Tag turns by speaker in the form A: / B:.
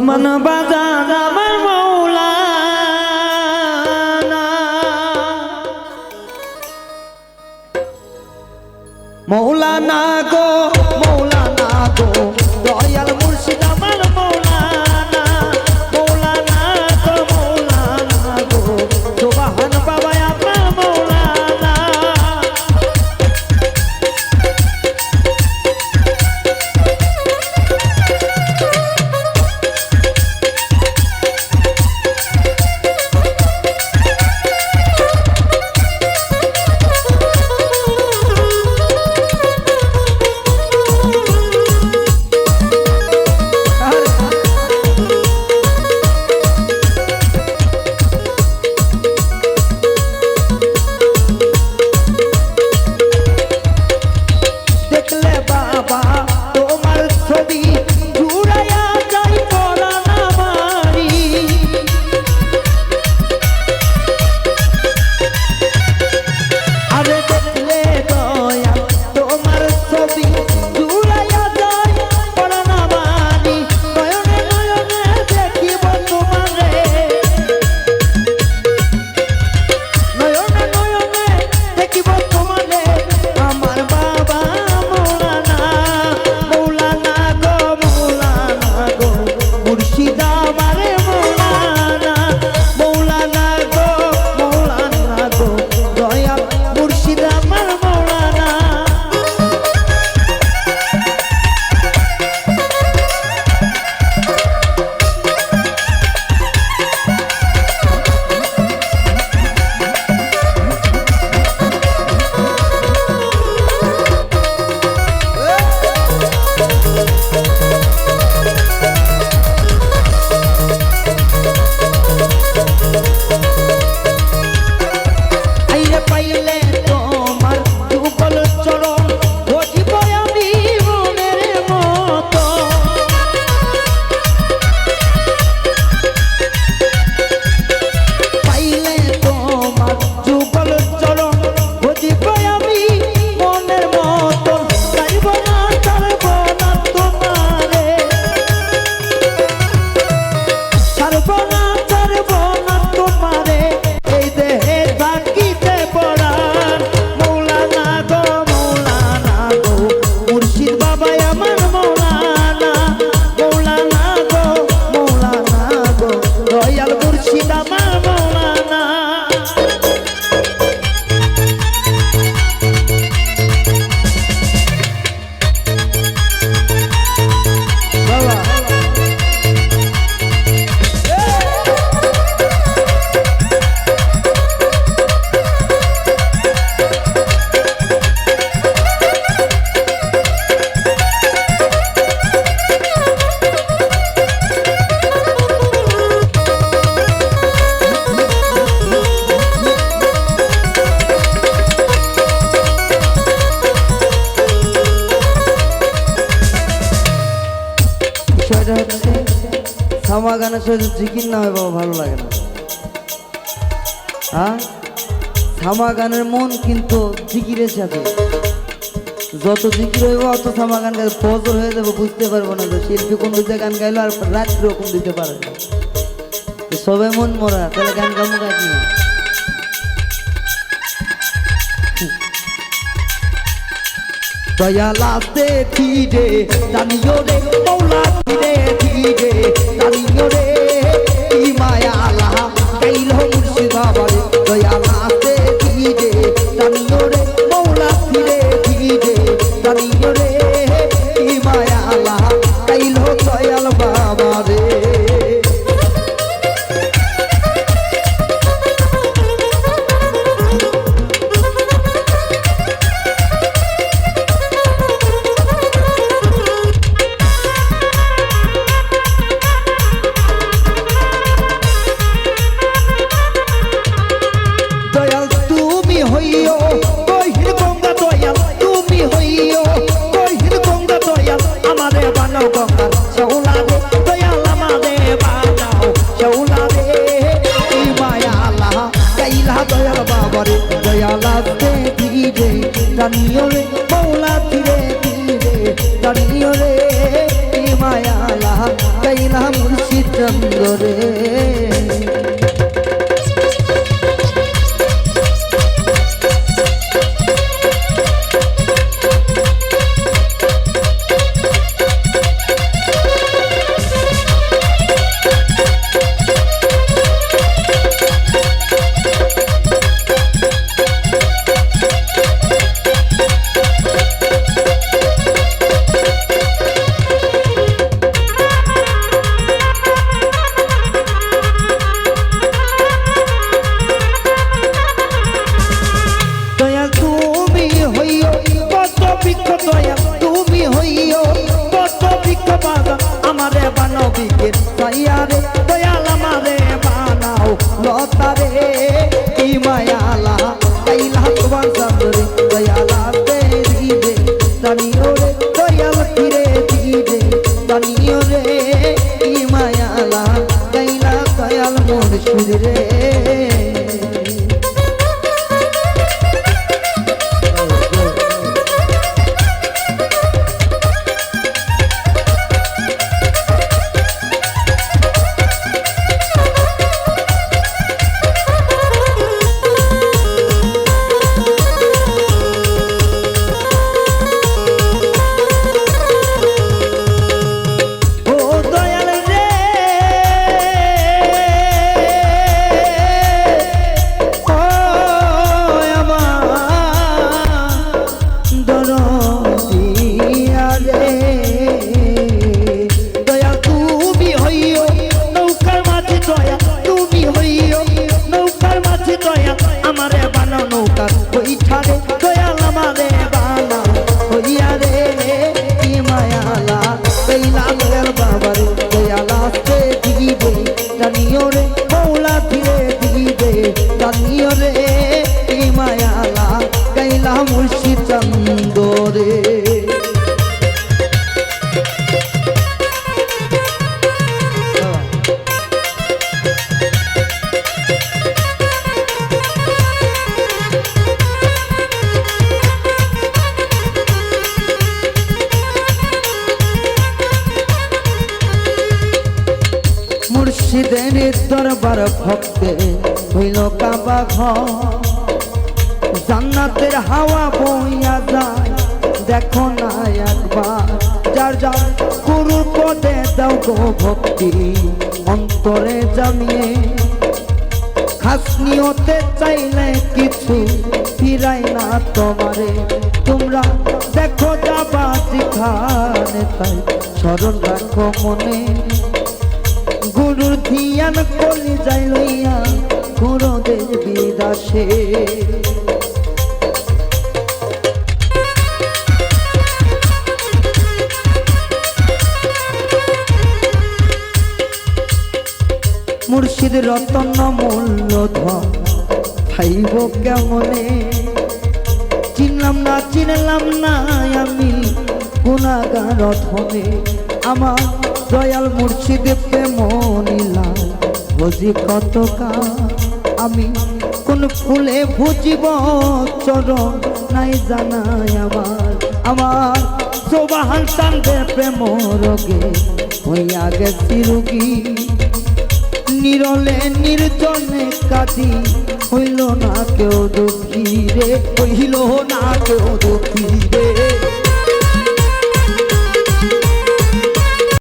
A: ওসমান বাজার আমার মৌলানা মৌলানা গো মৌলানা গো দয়াল মুর্শিদ আমার মৌলানা মৌলানা গো মৌলানা গো সুবহান বাবা আপনার মৌলানা থামা গানের সাথে জিকির না হয় বাবা ভালো লাগে না। হ্যাঁ, থামা গানের মন কিন্তু জিকিরের সাথে, যত জিকির হইব অত থামা গান গাইলে ফজর হয়ে যাবে, বুঝতে পারবো না যে শিল্পী কোন দিতে গান গাইলো আর রাত্রেও কোন দিতে পারে না। সবাই মন মরা, তাহলে গান গামো গাইছি দয়ালাতে ধীরে জানিও রে মৌলা ধীরে ধীরে জানিও রে কি মায়া আলা কাইল মুর্শিদ বাবা রে দয়ালাতে ধীরে জানিও রে মৌলা ধীরে ধীরে জানিও রে কি মায়া আলা কাইল দয়াল বাবা রে জানিও রে মৌলা ধীরে ধীরে জানিও রে মায়া কাইলা মুর্শিদ চন্দ্র রে মুর্শিদের দরবার ভক্তে হইল কাবা ঘর জান্নাতের হাওয়া বইয়া যায় দেখো না একবার যার যার গুরু পদে দাও গো ভক্তি অন্তরে জামিয়ে খাস নিয়তে চাইলে কিছু ফিরাই না তোমারে তোমরা দেখো যাবা যেখানে তাই স্মরণ রাখো মনে গুরুর ধিয়ান কলি যাই লইয়া গুরুদের বিদাসে মুর্শিদ রতন মূল্যধন খাইব কেমনে চিনলাম না আমি গুণাগার ধনে আমার দয়াল মুর্শিদ প্রেম নীলাম বুঝি কতকা আমি কোন ফুলে বুঝিব চরণ নাই জানাই আমার সোবাহান চান্দে প্রেম রোগে হইয়া গেছি রোগী নিরলে নির্জনে কাঁদি হইল না কেউ দুঃখী রে হইল না কেউ দুঃখী রে